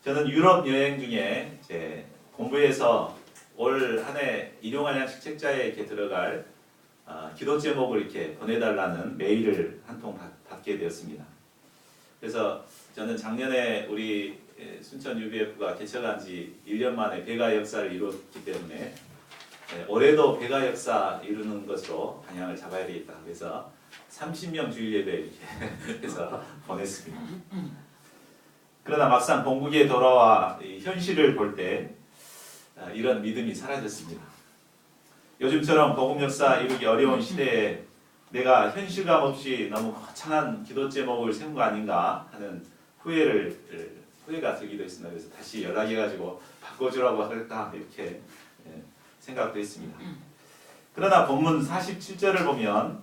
저는 유럽 여행 중에 이제 공부해서 올 한 해 일용할 양식 책자에 이렇게 들어갈 기도 제목을 이렇게 보내달라는 메일을 한 통 받게 되었습니다. 그래서 저는 작년에 우리 순천 UBF가 개척한 지 1년 만에 배가 역사를 이뤘기 때문에 올해도 배가 역사 이루는 것으로 방향을 잡아야 되겠다. 그래서 30명 주일 예배 이렇게 해서 보냈습니다. 그러나 막상 본국에 돌아와 현실을 볼 때 이런 믿음이 사라졌습니다. 요즘처럼 복음 역사 이루기 어려운 시대에 내가 현실감 없이 너무 거창한 기도 제목을 세운 거 아닌가 하는 후회가 들기도 했습니다. 그래서 다시 연락해가지고 바꿔주라고 할까 이렇게 생각도 했습니다. 그러나 본문 47절을 보면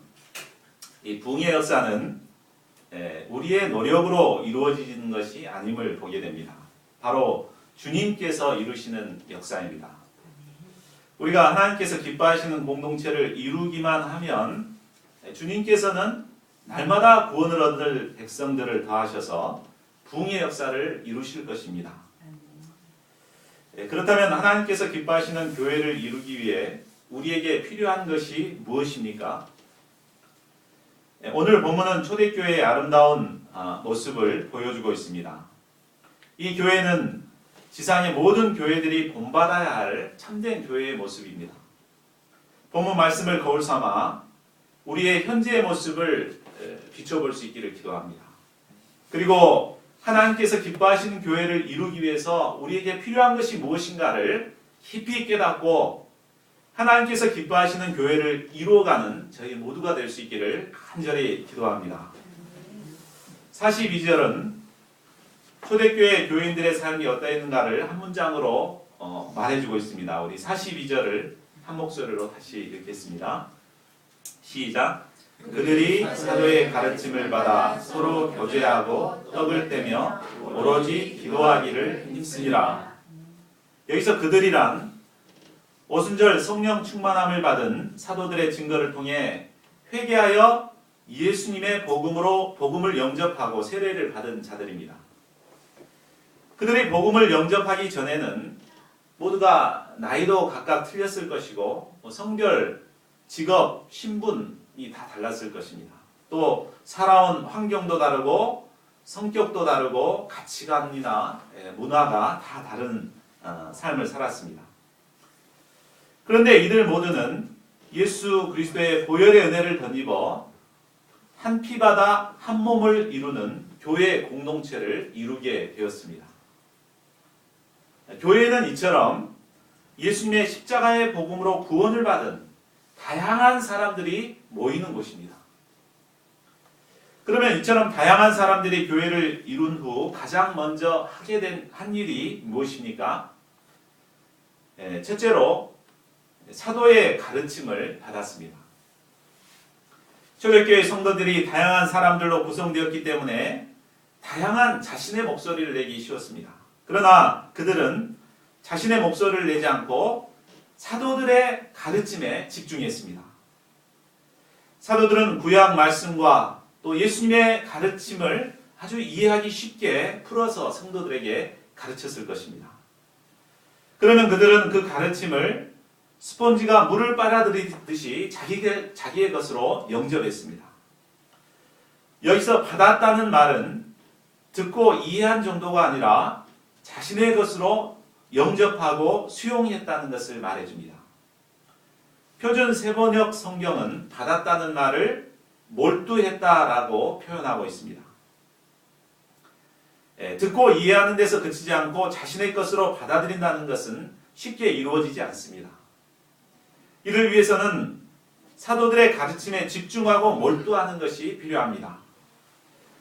이 부흥의 역사는 우리의 노력으로 이루어지는 것이 아님을 보게 됩니다. 바로 주님께서 이루시는 역사입니다. 우리가 하나님께서 기뻐하시는 공동체를 이루기만 하면 주님께서는 날마다 구원을 얻을 백성들을 더하셔서 부흥의 역사를 이루실 것입니다. 그렇다면 하나님께서 기뻐하시는 교회를 이루기 위해 우리에게 필요한 것이 무엇입니까? 오늘 본문은 초대교회의 아름다운 모습을 보여주고 있습니다. 이 교회는 지상의 모든 교회들이 본받아야 할 참된 교회의 모습입니다. 본문 말씀을 거울 삼아 우리의 현재의 모습을 비춰볼 수 있기를 기도합니다. 그리고 하나님께서 기뻐하시는 교회를 이루기 위해서 우리에게 필요한 것이 무엇인가를 깊이 깨닫고 하나님께서 기뻐하시는 교회를 이루어가는 저희 모두가 될 수 있기를 간절히 기도합니다. 42절은 초대교회 교인들의 삶이 어떠했는가를 한 문장으로 말해주고 있습니다. 우리 42절을 한 목소리로 다시 읽겠습니다. 시작. 그들이 사도의 가르침을 받아 서로 교제하고 떡을 떼며 오로지 기도하기를 힘쓰니라. 여기서 그들이란 오순절 성령 충만함을 받은 사도들의 증거를 통해 회개하여 예수님의 복음을 영접하고 세례를 받은 자들입니다. 그들이 복음을 영접하기 전에는 모두가 나이도 각각 틀렸을 것이고 성별, 직업, 신분이 다 달랐을 것입니다. 또 살아온 환경도 다르고 성격도 다르고 가치관이나 문화가 다 다른 삶을 살았습니다. 그런데 이들 모두는 예수 그리스도의 보혈의 은혜를 덧입어 한 피바다 한 몸을 이루는 교회 공동체를 이루게 되었습니다. 교회는 이처럼 예수님의 십자가의 복음으로 구원을 받은 다양한 사람들이 모이는 곳입니다. 그러면 이처럼 다양한 사람들이 교회를 이룬 후 가장 먼저 한 일이 무엇입니까? 첫째로 사도의 가르침을 받았습니다. 초대교회 성도들이 다양한 사람들로 구성되었기 때문에 다양한 자신의 목소리를 내기 쉬웠습니다. 그러나 그들은 자신의 목소리를 내지 않고 사도들의 가르침에 집중했습니다. 사도들은 구약 말씀과 또 예수님의 가르침을 아주 이해하기 쉽게 풀어서 성도들에게 가르쳤을 것입니다. 그러면 그들은 그 가르침을 스폰지가 물을 빨아들이듯이 자기의 것으로 영접했습니다. 여기서 받았다는 말은 듣고 이해한 정도가 아니라 자신의 것으로 영접하고 수용했다는 것을 말해줍니다. 표준 세번역 성경은 받았다는 말을 몰두했다라고 표현하고 있습니다. 듣고 이해하는 데서 그치지 않고 자신의 것으로 받아들인다는 것은 쉽게 이루어지지 않습니다. 이를 위해서는 사도들의 가르침에 집중하고 몰두하는 것이 필요합니다.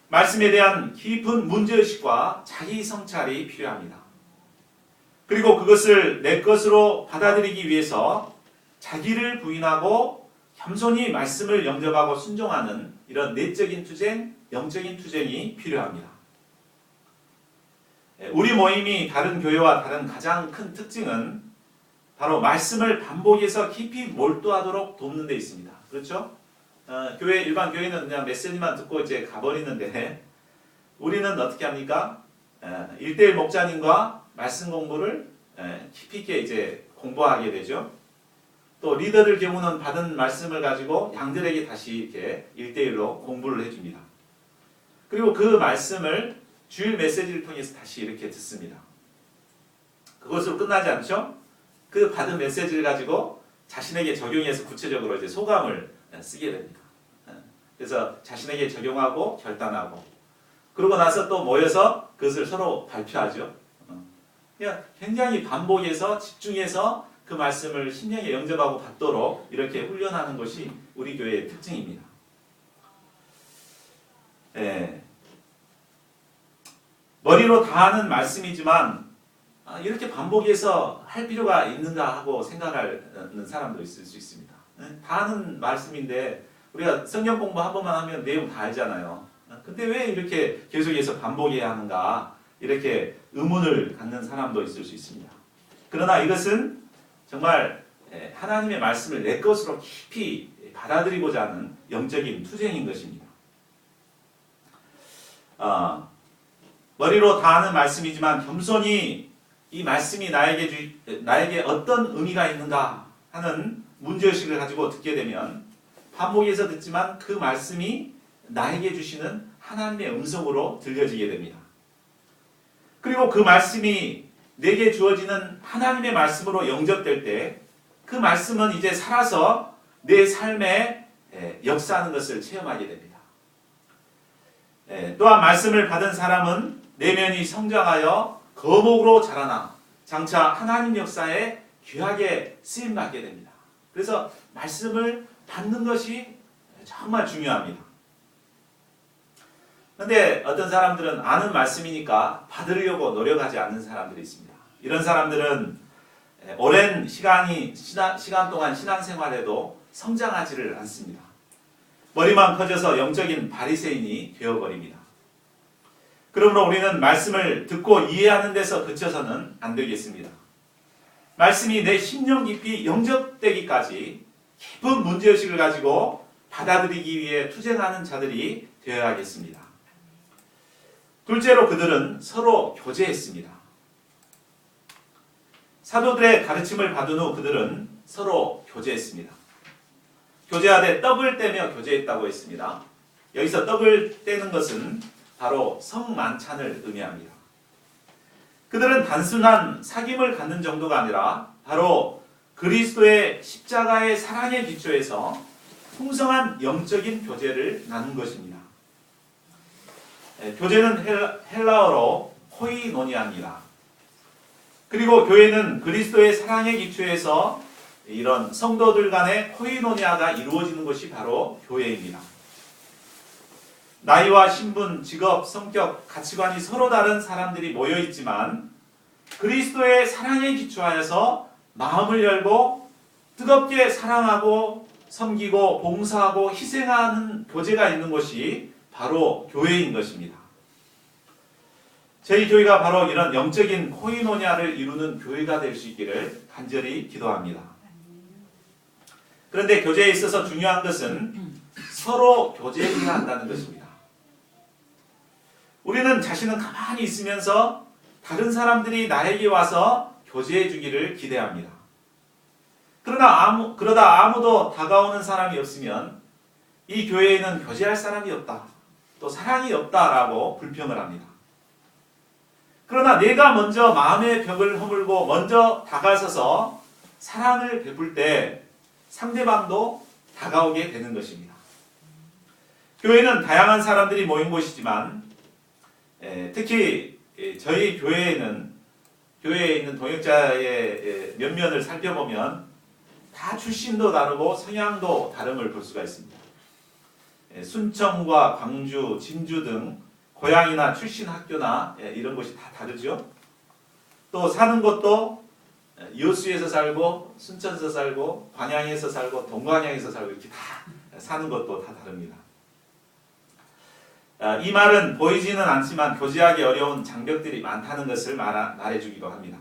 말씀에 대한 깊은 문제의식과 자기 성찰이 필요합니다. 그리고 그것을 내 것으로 받아들이기 위해서 자기를 부인하고 겸손히 말씀을 영접하고 순종하는 이런 내적인 투쟁, 영적인 투쟁이 필요합니다. 우리 모임이 다른 교회와 다른 가장 큰 특징은 바로 말씀을 반복해서 깊이 몰두하도록 돕는 데 있습니다. 그렇죠? 일반 교회는 그냥 메시지만 듣고 이제 가버리는데 우리는 어떻게 합니까? 1대1 목자님과 말씀 공부를 깊이 있게 이제 공부하게 되죠. 또 리더들 경우는 받은 말씀을 가지고 양들에게 다시 이렇게 1대1로 공부를 해줍니다. 그리고 그 말씀을 주일 메시지를 통해서 다시 이렇게 듣습니다. 그것으로 끝나지 않죠? 그 받은 메시지를 가지고 자신에게 적용해서 구체적으로 이제 소감을 쓰게 됩니다. 그래서 자신에게 적용하고 결단하고 그러고 나서 또 모여서 그것을 서로 발표하죠. 그냥 굉장히 반복해서 집중해서 그 말씀을 심령에 영접하고 받도록 이렇게 훈련하는 것이 우리 교회의 특징입니다. 머리로 다 하는 말씀이지만 이렇게 반복해서 할 필요가 있는가 하고 생각하는 사람도 있을 수 있습니다. 다 하는 말씀인데 우리가 성경 공부 한 번만 하면 내용 다 알잖아요. 근데 왜 이렇게 계속해서 반복해야 하는가 이렇게 의문을 갖는 사람도 있을 수 있습니다. 그러나 이것은 정말 하나님의 말씀을 내 것으로 깊이 받아들이고자 하는 영적인 투쟁인 것입니다. 머리로 다 하는 말씀이지만 겸손히 이 말씀이 나에게 어떤 의미가 있는가 하는 문제의식을 가지고 듣게 되면 반복해서 듣지만 그 말씀이 나에게 주시는 하나님의 음성으로 들려지게 됩니다. 그리고 그 말씀이 내게 주어지는 하나님의 말씀으로 영접될 때 그 말씀은 이제 살아서 내 삶에 역사하는 것을 체험하게 됩니다. 또한 말씀을 받은 사람은 내면이 성장하여 거목으로 자라나 장차 하나님 역사에 귀하게 쓰임받게 됩니다. 그래서 말씀을 받는 것이 정말 중요합니다. 그런데 어떤 사람들은 아는 말씀이니까 받으려고 노력하지 않는 사람들이 있습니다. 이런 사람들은 오랜 시간 동안 신앙생활에도 성장하지를 않습니다. 머리만 커져서 영적인 바리새인이 되어버립니다. 그러므로 우리는 말씀을 듣고 이해하는 데서 그쳐서는 안 되겠습니다. 말씀이 내 심령 깊이 영접되기까지 깊은 문제의식을 가지고 받아들이기 위해 투쟁하는 자들이 되어야겠습니다. 둘째로 그들은 서로 교제했습니다. 사도들의 가르침을 받은 후 그들은 서로 교제했습니다. 교제하되 떡을 떼며 교제했다고 했습니다. 여기서 떡을 떼는 것은 바로 성만찬을 의미합니다. 그들은 단순한 사귐을 갖는 정도가 아니라 바로 그리스도의 십자가의 사랑의 기초에서 풍성한 영적인 교제를 나눈 것입니다. 교제는 헬라어로 코이노니아입니다. 그리고 교회는 그리스도의 사랑의 기초에서 이런 성도들 간의 코이노니아가 이루어지는 것이 바로 교회입니다. 나이와 신분, 직업, 성격, 가치관이 서로 다른 사람들이 모여 있지만 그리스도의 사랑에 기초하여서 마음을 열고 뜨겁게 사랑하고 섬기고 봉사하고 희생하는 교제가 있는 것이 바로 교회인 것입니다. 저희 교회가 바로 이런 영적인 코이노니아를 이루는 교회가 될 수 있기를 간절히 기도합니다. 그런데 교제에 있어서 중요한 것은 서로 교제해야 한다는 것입니다. 우리는 자신은 가만히 있으면서 다른 사람들이 나에게 와서 교제해 주기를 기대합니다. 그러다 아무도 다가오는 사람이 없으면 이 교회에는 교제할 사람이 없다, 또 사랑이 없다라고 불평을 합니다. 그러나 내가 먼저 마음의 벽을 허물고 먼저 다가서서 사랑을 베풀 때 상대방도 다가오게 되는 것입니다. 교회는 다양한 사람들이 모인 곳이지만 특히 저희 교회에 있는 동역자의 면면을 살펴보면 다 출신도 다르고 성향도 다름을 볼 수가 있습니다. 순천과 광주, 진주 등 고향이나 출신 학교나 이런 것이 다 다르죠. 또 사는 곳도 여수에서 살고 순천에서 살고 광양에서 살고 동광양에서 살고 이렇게 다 사는 것도 다 다릅니다. 이 말은 보이지는 않지만 교제하기 어려운 장벽들이 많다는 것을 말해주기도 합니다.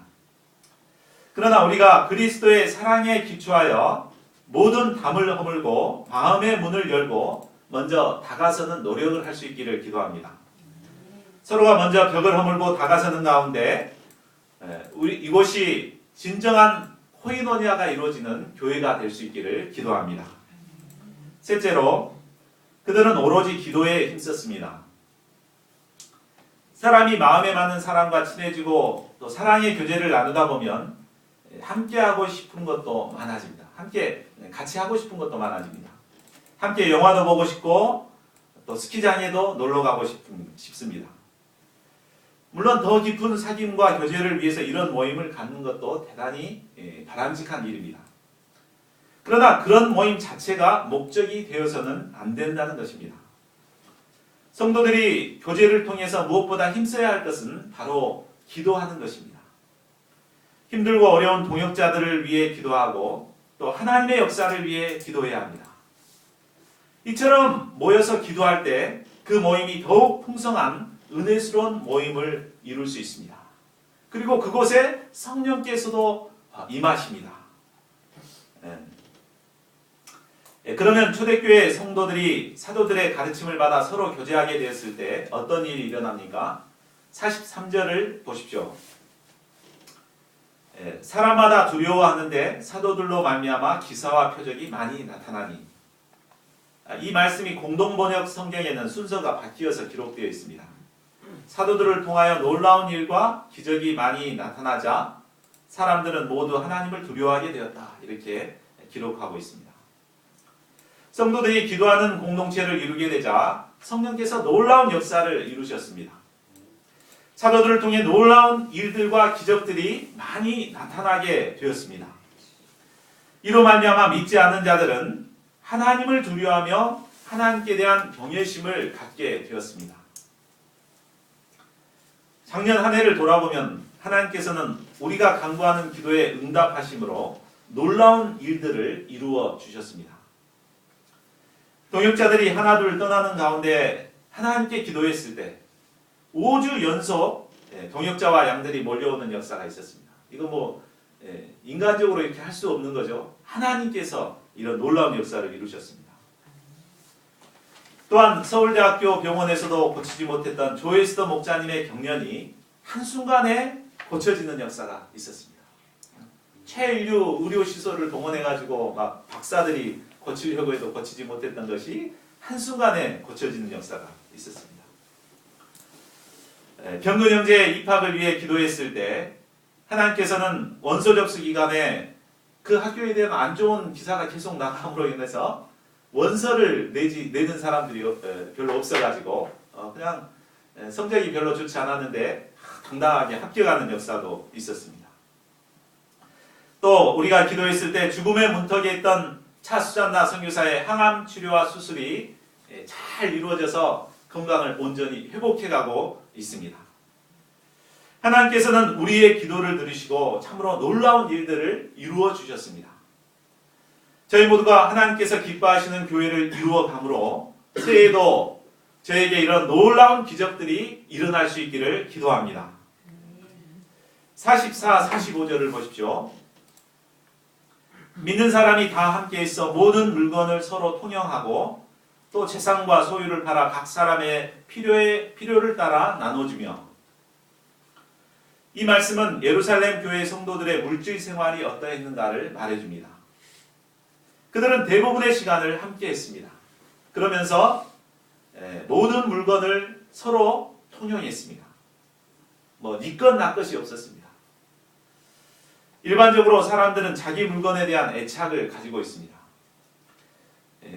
그러나 우리가 그리스도의 사랑에 기초하여 모든 담을 허물고 마음의 문을 열고 먼저 다가서는 노력을 할 수 있기를 기도합니다. 서로가 먼저 벽을 허물고 다가서는 가운데 이곳이 진정한 코이노니아가 이루어지는 교회가 될 수 있기를 기도합니다. 셋째로 그들은 오로지 기도에 힘썼습니다. 사람이 마음에 맞는 사람과 친해지고 또 사랑의 교제를 나누다 보면 함께 하고 싶은 것도 많아집니다. 함께 같이 하고 싶은 것도 많아집니다. 함께 영화도 보고 싶고 또 스키장에도 놀러 가고 싶습니다. 물론 더 깊은 사귐과 교제를 위해서 이런 모임을 갖는 것도 대단히 바람직한 일입니다. 그러나 그런 모임 자체가 목적이 되어서는 안 된다는 것입니다. 성도들이 교제를 통해서 무엇보다 힘써야 할 것은 바로 기도하는 것입니다. 힘들고 어려운 동역자들을 위해 기도하고 또 하나님의 역사를 위해 기도해야 합니다. 이처럼 모여서 기도할 때 그 모임이 더욱 풍성한 은혜스러운 모임을 이룰 수 있습니다. 그리고 그곳에 성령께서도 임하십니다. 그러면 초대교회 성도들이 사도들의 가르침을 받아 서로 교제하게 되었을 때 어떤 일이 일어납니까? 43절을 보십시오. 사람마다 두려워하는데 사도들로 말미암아 기사와 표적이 많이 나타나니. 이 말씀이 공동번역 성경에는 순서가 바뀌어서 기록되어 있습니다. 사도들을 통하여 놀라운 일과 기적이 많이 나타나자 사람들은 모두 하나님을 두려워하게 되었다. 이렇게 기록하고 있습니다. 성도들이 기도하는 공동체를 이루게 되자 성령께서 놀라운 역사를 이루셨습니다. 사도들을 통해 놀라운 일들과 기적들이 많이 나타나게 되었습니다. 이로 말미암아 믿지 않는 자들은 하나님을 두려워하며 하나님께 대한 경외심을 갖게 되었습니다. 작년 한 해를 돌아보면 하나님께서는 우리가 간구하는 기도에 응답하심으로 놀라운 일들을 이루어 주셨습니다. 동역자들이 하나둘 떠나는 가운데 하나님께 기도했을 때 5주 연속 동역자와 양들이 몰려오는 역사가 있었습니다. 이거 인간적으로 이렇게 할 수 없는 거죠. 하나님께서 이런 놀라운 역사를 이루셨습니다. 또한 서울대학교 병원에서도 고치지 못했던 조에스더 목사님의 경련이 한순간에 고쳐지는 역사가 있었습니다. 최인류 의료시설을 동원해가지고 막 박사들이 고치려고 해도 고치지 못했던 것이 한순간에 고쳐지는 역사가 있었습니다. 병근 형제 입학을 위해 기도했을 때 하나님께서는 원서 접수 기간에 그 학교에 대한 안 좋은 기사가 계속 나감으로 인해서 원서를 내는 사람들이 별로 없어가지고 그냥 성적이 별로 좋지 않았는데 당당하게 합격하는 역사도 있었습니다. 또 우리가 기도했을 때 죽음의 문턱에 있던 차수잔나 선교사의 항암 치료와 수술이 잘 이루어져서 건강을 온전히 회복해가고 있습니다. 하나님께서는 우리의 기도를 들으시고 참으로 놀라운 일들을 이루어 주셨습니다. 저희 모두가 하나님께서 기뻐하시는 교회를 이루어 감으로 새해에도 저에게 이런 놀라운 기적들이 일어날 수 있기를 기도합니다. 44, 45절을 보십시오. 믿는 사람이 다 함께 있어 모든 물건을 서로 통용하고 또 재산과 소유를 팔아 각 사람의 필요를 따라 나눠주며. 이 말씀은 예루살렘 교회 성도들의 물질 생활이 어떠했는가를 말해줍니다. 그들은 대부분의 시간을 함께 했습니다. 그러면서 모든 물건을 서로 통용했습니다. 네 것 나 것이 없었습니다. 일반적으로 사람들은 자기 물건에 대한 애착을 가지고 있습니다.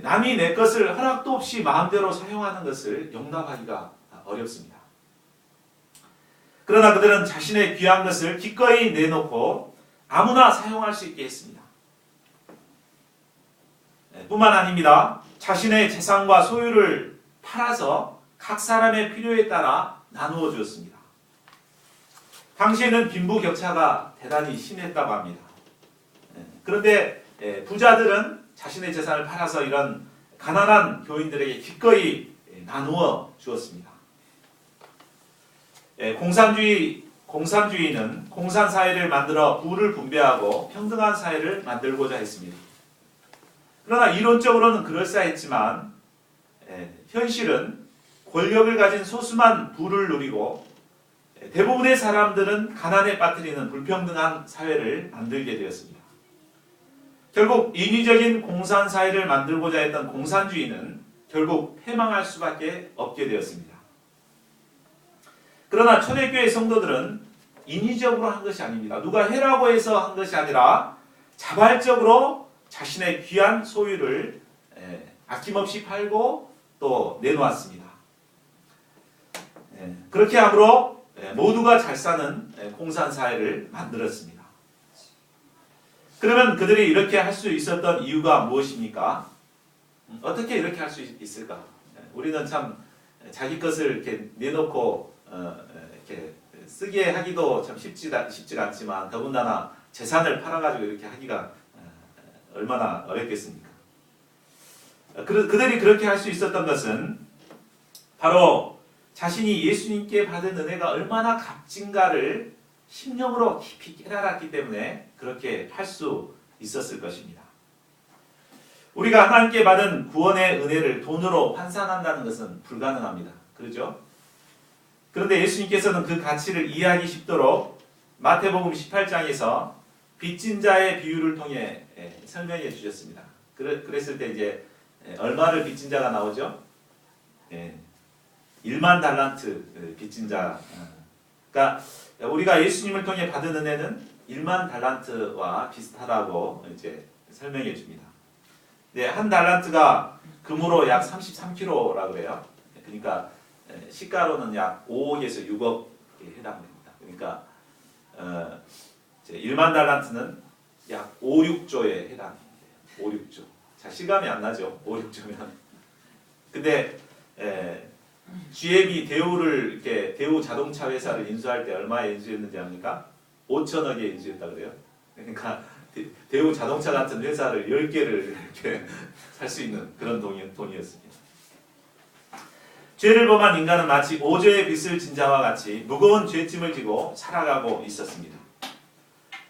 남이 내 것을 허락도 없이 마음대로 사용하는 것을 용납하기가 어렵습니다. 그러나 그들은 자신의 귀한 것을 기꺼이 내놓고 아무나 사용할 수 있게 했습니다. 뿐만 아닙니다. 자신의 재산과 소유를 팔아서 각 사람의 필요에 따라 나누어 주었습니다. 당시에는 빈부격차가 대단히 심했다고 합니다. 그런데 부자들은 자신의 재산을 팔아서 이런 가난한 교인들에게 기꺼이 나누어 주었습니다. 공산주의는 공산사회를 만들어 부를 분배하고 평등한 사회를 만들고자 했습니다. 그러나 이론적으로는 그럴싸했지만 현실은 권력을 가진 소수만 부를 누리고 대부분의 사람들은 가난에 빠뜨리는 불평등한 사회를 만들게 되었습니다. 결국 인위적인 공산사회를 만들고자 했던 공산주의는 결국 패망할 수밖에 없게 되었습니다. 그러나 초대교회 성도들은 인위적으로 한 것이 아닙니다. 누가 해라고 해서 한 것이 아니라 자발적으로 자신의 귀한 소유를 아낌없이 팔고 또 내놓았습니다. 그렇게 함으로 모두가 잘 사는 공산사회를 만들었습니다. 그러면 그들이 이렇게 할 수 있었던 이유가 무엇입니까? 어떻게 이렇게 할 수 있을까? 우리는 참 자기 것을 이렇게 내놓고 이렇게 쓰게 하기도 참 쉽지가 않지만 더군다나 재산을 팔아가지고 이렇게 하기가 얼마나 어렵겠습니까? 그들이 그렇게 할 수 있었던 것은 바로 자신이 예수님께 받은 은혜가 얼마나 값진가를 심령으로 깊이 깨달았기 때문에 그렇게 할 수 있었을 것입니다. 우리가 하나님께 받은 구원의 은혜를 돈으로 환산한다는 것은 불가능합니다. 그렇죠? 그런데 예수님께서는 그 가치를 이해하기 쉽도록 마태복음 18장에서 빚진 자의 비유를 통해 설명해 주셨습니다. 그랬을 때 이제 얼마를 빚진 자가 나오죠? 1만 달란트 빚진 자. 그러니까 우리가 예수님을 통해 받은 은혜는 1만 달란트와 비슷하다고 이제 설명해 줍니다. 한 달란트가 금으로 약 33kg라고 그래요. 그러니까 시가로는 약 5억에서 6억에 해당됩니다. 그러니까 1만 달란트는 약 5, 6조에 해당돼요. 5, 6조. 자, 실감이 안 나죠? 5, 6조면. 근데 GM이 대우를 이렇게 대우 자동차 회사를 인수할 때 얼마에 인수했는지 압니까? 5천억에 인수했다 그래요. 그러니까 대우 자동차 같은 회사를 10개를 이렇게 살 수 있는 그런 돈이었습니다. 죄를 범한 인간은 마치 오조의 빚을 진 자와 같이 무거운 죄짐을 지고 살아가고 있었습니다.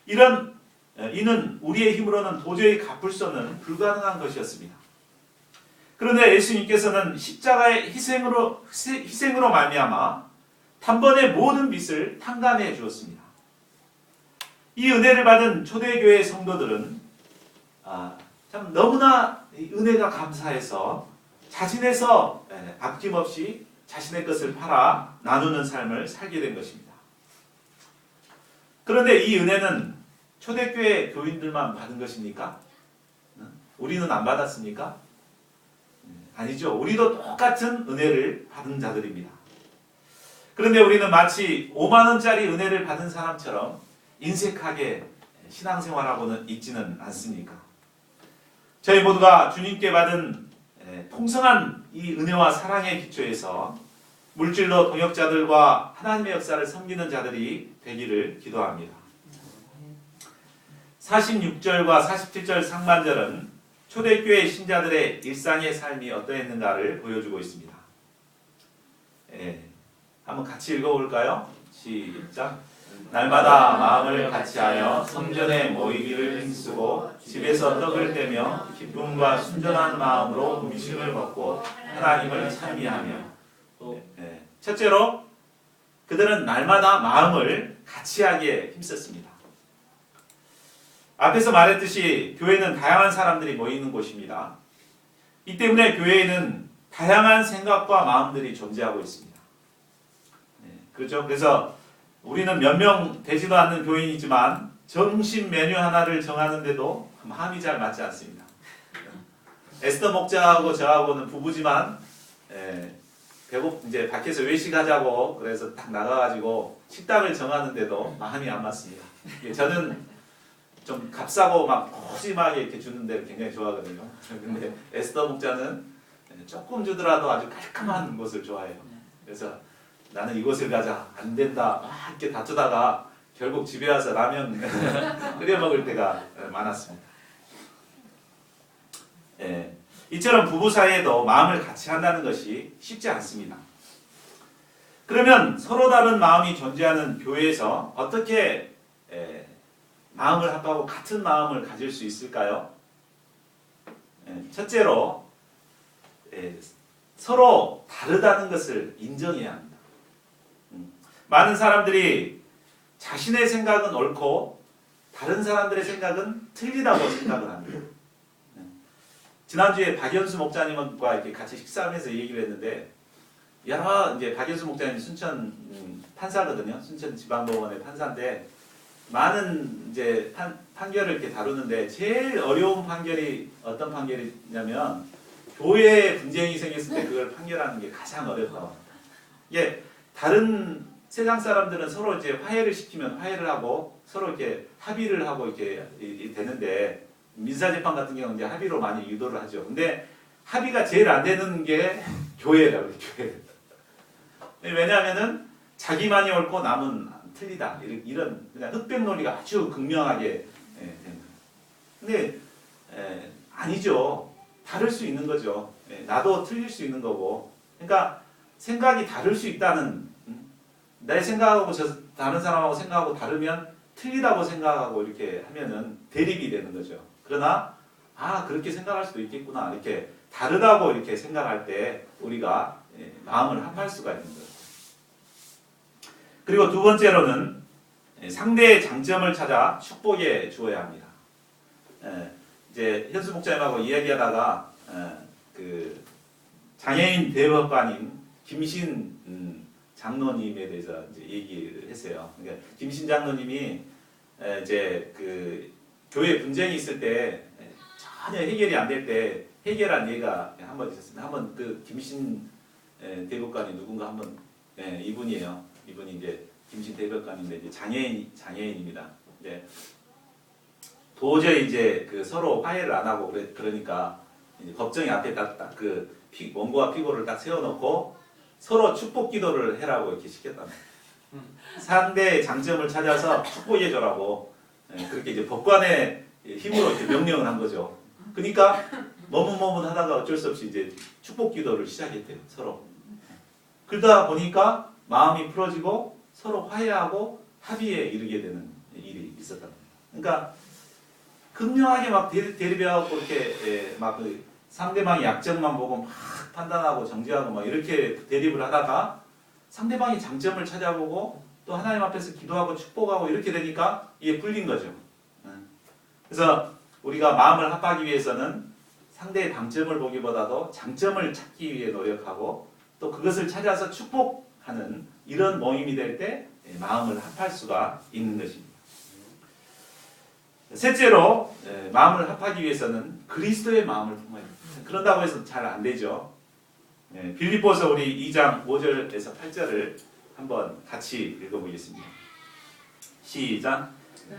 이는 우리의 힘으로는 도저히 갚을 수 없는 불가능한 것이었습니다. 그런데 예수님께서는 십자가의 희생으로 말미암아 단번에 모든 빚을 탕감해 주었습니다. 이 은혜를 받은 초대교회 성도들은 참 너무나 은혜가 감사해서 자진해서 아낌없이 자신의 것을 팔아 나누는 삶을 살게 된 것입니다. 그런데 이 은혜는 초대교회 교인들만 받은 것입니까? 우리는 안 받았습니까? 아니죠. 우리도 똑같은 은혜를 받은 자들입니다. 그런데 우리는 마치 5만 원짜리 은혜를 받은 사람처럼 인색하게 신앙생활하고는 있지는 않습니까? 저희 모두가 주님께 받은 풍성한 이 은혜와 사랑의 기초에서 물질로 동역자들과 하나님의 역사를 섬기는 자들이 되기를 기도합니다. 46절과 47절 상반절은 초대교회 신자들의 일상의 삶이 어떠했는가를 보여주고 있습니다. 한번 같이 읽어볼까요? 시작. 날마다 마음을 같이하여 성전에 모이기를 힘쓰고 집에서 떡을 떼며 기쁨과 순전한 마음으로 음식을 먹고 하나님을 찬미하며. 첫째로 그들은 날마다 마음을 같이하기에 힘썼습니다. 앞에서 말했듯이 교회는 다양한 사람들이 모이는 곳입니다. 이 때문에 교회에는 다양한 생각과 마음들이 존재하고 있습니다. 그렇죠? 그래서 우리는 몇 명 되지도 않는 교인이지만 점심 메뉴 하나를 정하는데도 마음이 잘 맞지 않습니다. 에스더 목자하고 저하고는 부부지만 이제 밖에서 외식하자고 그래서 딱 나가가지고 식당을 정하는데도 마음이 안 맞습니다. 저는 좀 값싸고 막 푸짐하게 이렇게 주는 데를 굉장히 좋아하거든요. 근데 에스더 목자는 조금 주더라도 아주 깔끔한 곳을 좋아해요. 그래서 나는 이곳을 가자, 안 된다, 막 이렇게 다투다가 결국 집에 와서 라면 끓여 먹을 때가 많았습니다. 이처럼 부부 사이에도 마음을 같이 한다는 것이 쉽지 않습니다. 그러면 서로 다른 마음이 존재하는 교회에서 어떻게 마음을 합하고 같은 마음을 가질 수 있을까요? 첫째로 서로 다르다는 것을 인정해야 합니다. 많은 사람들이 자신의 생각은 옳고 다른 사람들의 생각은 틀리다고 생각을 합니다. 지난주에 박연수 목사님과 이렇게 같이 식사하면서 얘기를 했는데, 여러 이제 박연수 목사님 순천 판사거든요. 순천 지방법원의 판사인데 많은 이제 판결을 이렇게 다루는데 제일 어려운 판결이 어떤 판결이냐면 교회에 분쟁이 생겼을 때 그걸 판결하는 게 가장 어렵다고. 이게 다른 세상 사람들은 서로 이제 화해를 시키면 화해를 하고 서로 이렇게 합의를 하고 이렇게 되는데, 민사재판 같은 경우는 이제 합의로 많이 유도를 하죠. 근데 합의가 제일 안 되는 게 교회라고, 교회. 왜냐하면은 자기만이 옳고 남은 틀리다. 이런 그냥 흑백 논리가 아주 극명하게 되는 거예요. 근데 아니죠. 다를 수 있는 거죠. 나도 틀릴 수 있는 거고. 그러니까 생각이 다를 수 있다는, 내 생각하고 다른 사람하고 생각하고 다르면 틀리다고 생각하고 이렇게 하면은 대립이 되는 거죠. 그러나 그렇게 생각할 수도 있겠구나, 이렇게 다르다고 이렇게 생각할 때 우리가 마음을 합할 수가 있는 거예요. 그리고 두 번째로는 상대의 장점을 찾아 축복해 주어야 합니다. 이제 현수 목사님하고 이야기하다가 그 장애인 대법관인 김신 장로님에 대해서 이제 얘기를 했어요. 그러니까 김신 장로님이 이제 그 교회 분쟁이 있을 때 전혀 해결이 안 될 때 해결한 예가 한 번 있었습니다. 한번 그 김신 대법관이 누군가 한번 이분이에요. 이분이 이제 김신 대법관인데 이제 장애인입니다. 이제 도저히 이제 그 서로 화해를 안 하고 그러니까 이제 법정에 앞에 딱 그 원고와 피고를 딱 세워놓고 서로 축복 기도를 해라고 이렇게 시켰답니다. 상대의 장점을 찾아서 축복해 줘라고 그렇게 이제 법관의 힘으로 이렇게 명령을 한 거죠. 그러니까 머뭇머뭇하다가 어쩔 수 없이 이제 축복 기도를 시작했대요, 서로. 그러다 보니까 마음이 풀어지고 서로 화해하고 합의에 이르게 되는 일이 있었다. 그러니까 극명하게 막 대립해갖고 이렇게 막 그 상대방의 약점만 보고 막 판단하고 정죄하고 막 이렇게 대립을 하다가 상대방의 장점을 찾아보고 또 하나님 앞에서 기도하고 축복하고 이렇게 되니까 이게 풀린 거죠. 그래서 우리가 마음을 합하기 위해서는 상대의 단점을 보기보다도 장점을 찾기 위해 노력하고 또 그것을 찾아서 축복하는 이런 모임이 될 때 마음을 합할 수가 있는 것입니다. 셋째로 마음을 합하기 위해서는 그리스도의 마음을 품어야 됩니다. 그런다고 해서 잘 안 되죠. 빌립보서 우리 2장 5절에서 8절을 한번 같이 읽어보겠습니다. 시작.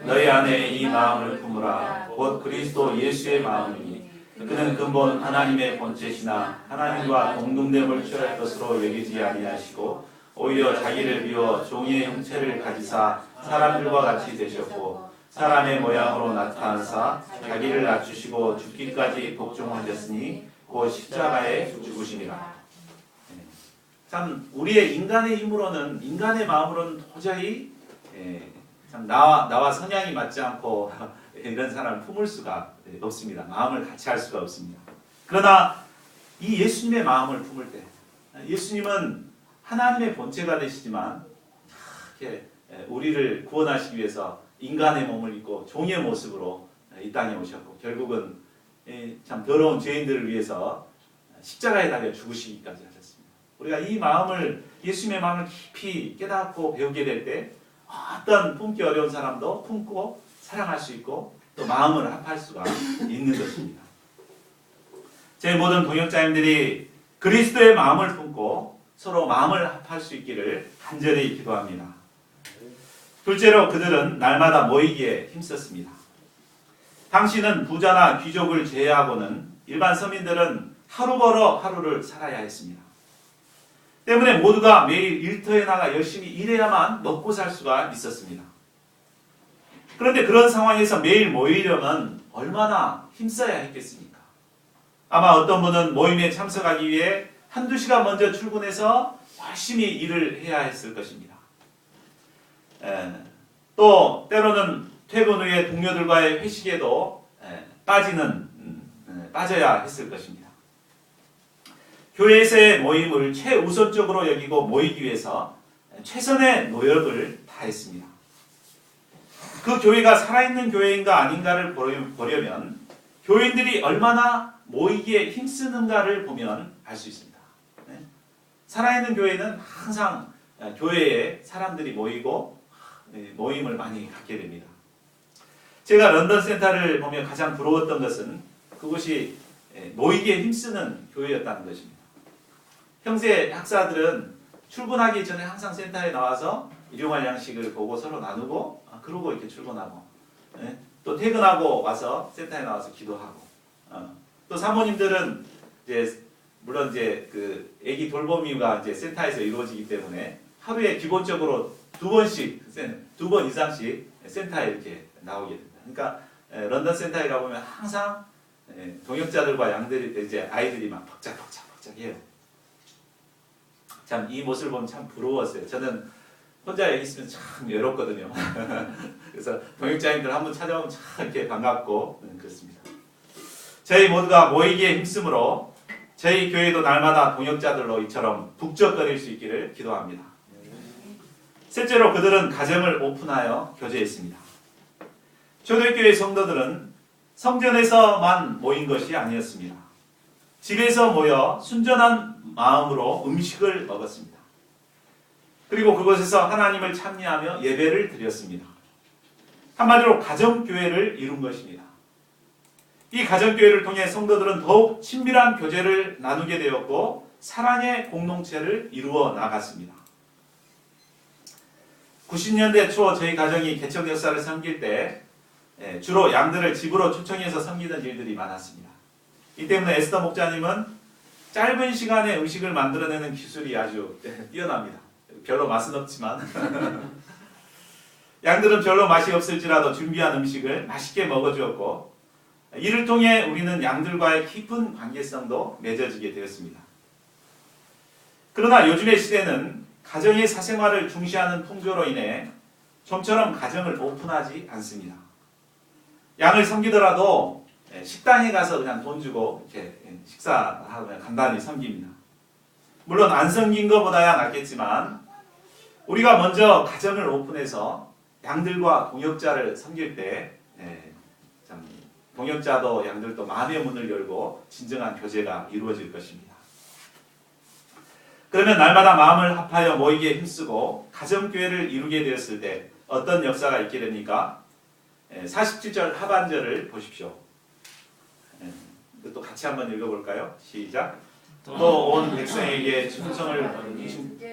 너희 안에 이 마음을 품으라. 곧 그리스도 예수의 마음이니 그는 근본 하나님의 본체시나 하나님과 동등됨을 취할 것으로 여기지 아니하시고 오히려 자기를 비워 종의 형체를 가지사 사람들과 같이 되셨고 사람의 모양으로 나타나사 자기를 낮추시고 죽기까지 복종하셨으니 곧 십자가에 죽으심이라. 참 우리의 인간의 힘으로는, 인간의 마음으로는 도저히 참 나와 성향이 맞지 않고 이런 사람을 품을 수가 없습니다. 마음을 같이 할 수가 없습니다. 그러나 이 예수님의 마음을 품을 때, 예수님은 하나님의 본체가 되시지만 이렇게 우리를 구원하시기 위해서 인간의 몸을 입고 종의 모습으로 이 땅에 오셨고 결국은 참 더러운 죄인들을 위해서 십자가에 달려 죽으시기까지 하셨습니다. 우리가 이 마음을, 예수님의 마음을 깊이 깨닫고 배우게 될 때 어떤 품기 어려운 사람도 품고 사랑할 수 있고 또 마음을 합할 수가 있는 것입니다. 제 모든 동역자님들이 그리스도의 마음을 품고 서로 마음을 합할 수 있기를 간절히 기도합니다. 둘째로 그들은 날마다 모이기에 힘썼습니다. 당시는 부자나 귀족을 제외하고는 일반 서민들은 하루 벌어 하루를 살아야 했습니다. 때문에 모두가 매일 일터에 나가 열심히 일해야만 먹고 살 수가 있었습니다. 그런데 그런 상황에서 매일 모이려면 얼마나 힘써야 했겠습니까? 아마 어떤 분은 모임에 참석하기 위해 한두 시간 먼저 출근해서 열심히 일을 해야 했을 것입니다. 또 때로는 퇴근 후에 동료들과의 회식에도 빠져야 했을 것입니다. 교회에서의 모임을 최우선적으로 여기고 모이기 위해서 최선의 노력을 다했습니다. 그 교회가 살아있는 교회인가 아닌가를 보려면 교인들이 얼마나 모이기에 힘쓰는가를 보면 알 수 있습니다. 살아있는 교회는 항상 교회에 사람들이 모이고 모임을 많이 갖게 됩니다. 제가 런던 센터를 보며 가장 부러웠던 것은 그곳이 모이기에 힘쓰는 교회였다는 것입니다. 형제 학사들은 출근하기 전에 항상 센터에 나와서 일용할 양식을 보고 서로 나누고 그러고 이렇게 출근하고 또 퇴근하고 와서 센터에 나와서 기도하고 또 사모님들은 이제 물론 이제 그 아기 돌보미가 이제 센터에서 이루어지기 때문에 하루에 기본적으로 두 번 이상씩 센터에 이렇게 나오게 됩니다. 그러니까 런던 센터에 가보면 항상 동역자들과 양들이 이제 아이들이 막 벅짝해요. 참 이 모습을 보면 참 부러웠어요. 저는 혼자 여기 있으면 참 외롭거든요. 그래서 동역자님들 한번 찾아오면 참 이렇게 반갑고 그렇습니다. 저희 모두가 모이기에 힘쓰므로 저희 교회도 날마다 동역자들로 이처럼 북적거릴 수 있기를 기도합니다. 실제로 그들은 가정을 오픈하여 교제했습니다. 초대교회 성도들은 성전에서만 모인 것이 아니었습니다. 집에서 모여 순전한 마음으로 음식을 먹었습니다. 그리고 그곳에서 하나님을 찬미하며 예배를 드렸습니다. 한마디로 가정교회를 이룬 것입니다. 이 가정교회를 통해 성도들은 더욱 친밀한 교제를 나누게 되었고 사랑의 공동체를 이루어 나갔습니다. 90년대 초 저희 가정이 개척 역사를 섬길 때 주로 양들을 집으로 초청해서 섬기는 일들이 많았습니다. 이 때문에 에스더 목자님은 짧은 시간에 음식을 만들어내는 기술이 아주 뛰어납니다. 별로 맛은 없지만 양들은 별로 맛이 없을지라도 준비한 음식을 맛있게 먹어주었고 이를 통해 우리는 양들과의 깊은 관계성도 맺어지게 되었습니다. 그러나 요즘의 시대는 가정의 사생활을 중시하는 풍조로 인해 좀처럼 가정을 오픈하지 않습니다. 양을 섬기더라도 식당에 가서 그냥 돈 주고 이렇게 식사하고 간단히 섬깁니다. 물론 안 섬긴 것보다야 낫겠지만 우리가 먼저 가정을 오픈해서 양들과 동역자를 섬길 때 동역자도 양들도 마음의 문을 열고 진정한 교제가 이루어질 것입니다. 그러면 날마다 마음을 합하여 모이기에 힘쓰고 가정교회를 이루게 되었을 때 어떤 역사가 있게 됩니까? 47절 하반절을 보십시오. 또 같이 한번 읽어볼까요? 시작. 또 온 백성에게 충성을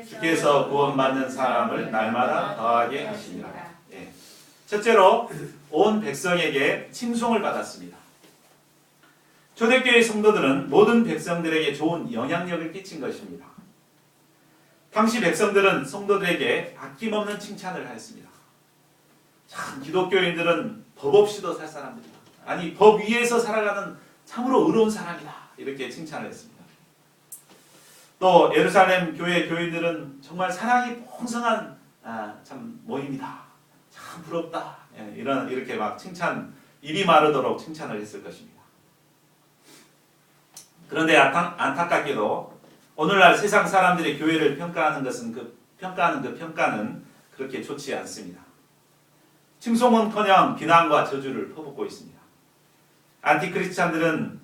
주께서 구원받는 사람을 날마다 더하게 하시니라. 첫째로 온 백성에게 칭송을 받았습니다. 초대교회 성도들은 모든 백성들에게 좋은 영향력을 끼친 것입니다. 당시 백성들은 성도들에게 아낌없는 칭찬을 하였습니다. 참 기독교인들은 법 없이도 살 사람들이다. 아니 법 위에서 살아가는 참으로 의로운 사람이다. 이렇게 칭찬을 했습니다. 또 예루살렘 교회 교인들은 정말 사랑이 풍성한 참 모임이다. 참 부럽다. 이렇게 막 칭찬 입이 마르도록 칭찬을 했을 것입니다. 그런데 안타깝게도 오늘날 세상 사람들이 교회를 평가하는 평가는 그렇게 좋지 않습니다. 칭송은커녕 비난과 저주를 퍼붓고 있습니다. 안티크리스찬들은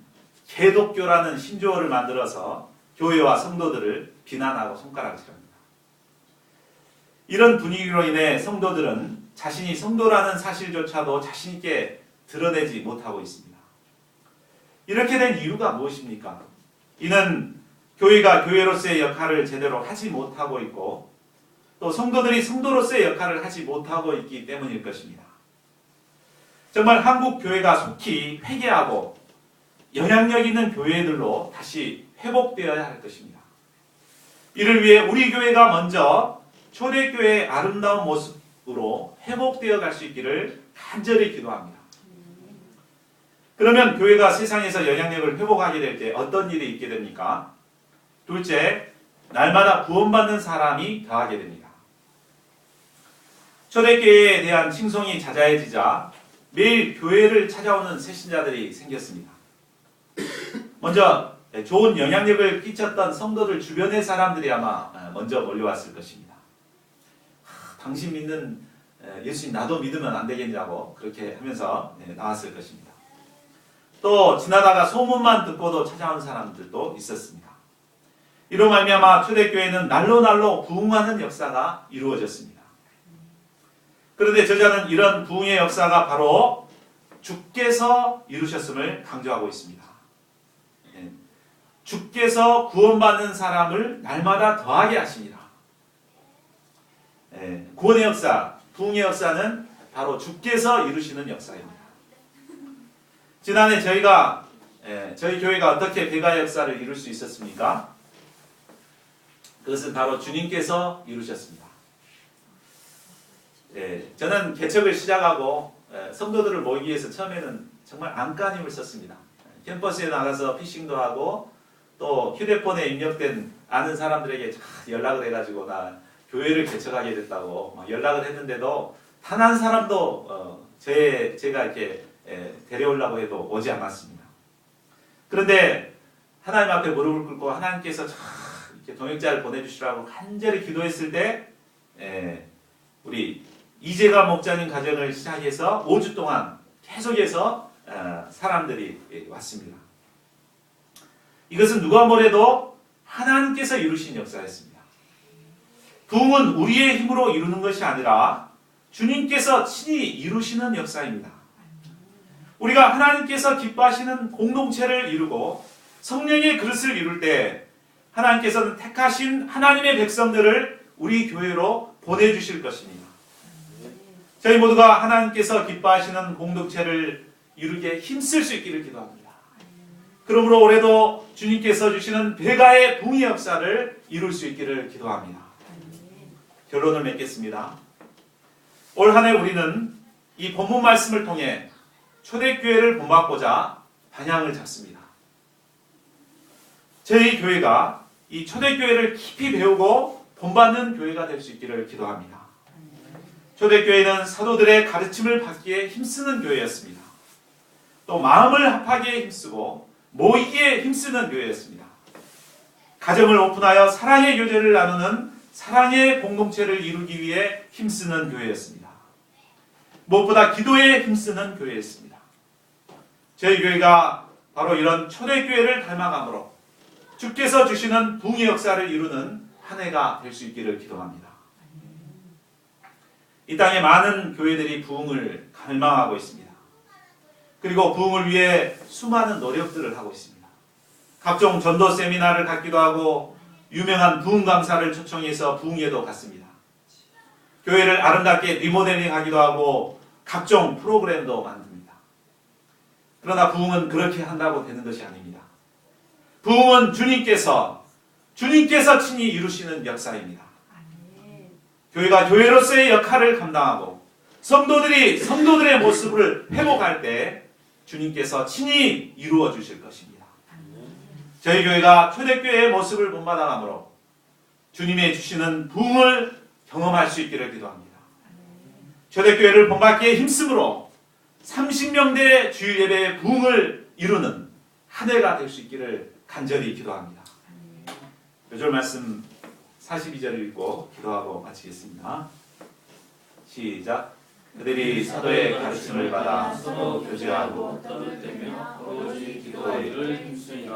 개독교라는 신조어를 만들어서 교회와 성도들을 비난하고 손가락질합니다. 이런 분위기로 인해 성도들은 자신이 성도라는 사실조차도 자신 있게 드러내지 못하고 있습니다. 이렇게 된 이유가 무엇입니까? 이는 교회가 교회로서의 역할을 제대로 하지 못하고 있고 또 성도들이 성도로서의 역할을 하지 못하고 있기 때문일 것입니다. 정말 한국 교회가 속히 회개하고 영향력 있는 교회들로 다시 회복되어야 할 것입니다. 이를 위해 우리 교회가 먼저 초대교회의 아름다운 모습으로 회복되어 갈 수 있기를 간절히 기도합니다. 그러면 교회가 세상에서 영향력을 회복하게 될 때 어떤 일이 있게 됩니까? 둘째, 날마다 구원받는 사람이 더하게 됩니다. 초대교회에 대한 칭송이 잦아지자 매일 교회를 찾아오는 새신자들이 생겼습니다. 먼저 좋은 영향력을 끼쳤던 성도들 주변의 사람들이 아마 먼저 몰려왔을 것입니다. 당신 믿는 예수님 나도 믿으면 안 되겠냐고 그렇게 하면서 나왔을 것입니다. 또 지나다가 소문만 듣고도 찾아온 사람들도 있었습니다. 이로 말미암아 초대교회는 날로 부흥하는 역사가 이루어졌습니다. 그런데 저자는 이런 부흥의 역사가 바로 주께서 이루셨음을 강조하고 있습니다. 주께서 구원받는 사람을 날마다 더하게 하십니다. 구원의 역사, 부흥의 역사는 바로 주께서 이루시는 역사입니다. 지난해 저희 교회가 어떻게 배가 역사를 이룰 수 있었습니까? 그것은 바로 주님께서 이루셨습니다. 저는 개척을 시작하고 성도들을 모이기 위해서 처음에는 정말 안간힘을 썼습니다. 캠퍼스에 나가서 피싱도 하고 또 휴대폰에 입력된 아는 사람들에게 연락을 해가지고 나 교회를 개척하게 됐다고 연락을 했는데도 단 한 사람도 제가 이렇게 데려오려고 해도 오지 않았습니다. 그런데 하나님 앞에 무릎을 꿇고 하나님께서 이렇게 동역자를 보내주시라고 간절히 기도했을 때 우리 이재가 목자님 가정을 시작해서 5주 동안 계속해서 사람들이 왔습니다. 이것은 누가 뭐래도 하나님께서 이루신 역사였습니다. 부흥은 우리의 힘으로 이루는 것이 아니라 주님께서 친히 이루시는 역사입니다. 우리가 하나님께서 기뻐하시는 공동체를 이루고 성령의 그릇을 이룰 때 하나님께서는 택하신 하나님의 백성들을 우리 교회로 보내주실 것입니다. 저희 모두가 하나님께서 기뻐하시는 공동체를 이루게 힘쓸 수 있기를 기도합니다. 그러므로 올해도 주님께서 주시는 배가의 부흥의 역사를 이룰 수 있기를 기도합니다. 결론을 맺겠습니다. 올 한 해 우리는 이 본문 말씀을 통해 초대교회를 본받고자 방향을 잡습니다. 저희 교회가 이 초대교회를 깊이 배우고 본받는 교회가 될 수 있기를 기도합니다. 초대교회는 사도들의 가르침을 받기에 힘쓰는 교회였습니다. 또 마음을 합하기에 힘쓰고 모이기에 힘쓰는 교회였습니다. 가정을 오픈하여 사랑의 교제를 나누는 사랑의 공동체를 이루기 위해 힘쓰는 교회였습니다. 무엇보다 기도에 힘쓰는 교회였습니다. 저희 교회가 바로 이런 초대교회를 닮아감으로 주께서 주시는 부흥의 역사를 이루는 한 해가 될 수 있기를 기도합니다. 이 땅에 많은 교회들이 부흥을 갈망하고 있습니다. 그리고 부흥을 위해 수많은 노력들을 하고 있습니다. 각종 전도 세미나를 갖기도 하고 유명한 부흥 강사를 초청해서 부흥회도 갔습니다. 교회를 아름답게 리모델링하기도 하고 각종 프로그램도 만듭니다. 그러나 부흥은 그렇게 한다고 되는 것이 아닙니다. 부흥은 주님께서 친히 이루시는 역사입니다. 교회가 교회로서의 역할을 감당하고 성도들의 모습을 회복할 때 주님께서 친히 이루어 주실 것입니다. 저희 교회가 초대교회의 모습을 본받아가므로 주님의 주시는 부흥을 경험할 수 있기를 기도합니다. 초대교회를 본받기에 힘쓰므로 30명대 주일 예배의 부흥을 이루는 한 해가 될 수 있기를 간절히 기도합니다. 요절 말씀 42절 읽고 기도하고 마치겠습니다. 시작. 그들이 사도의 가르침을 받아 서로 교제하고 떠들때며 오로지 기도의 일을 힘쓰니라.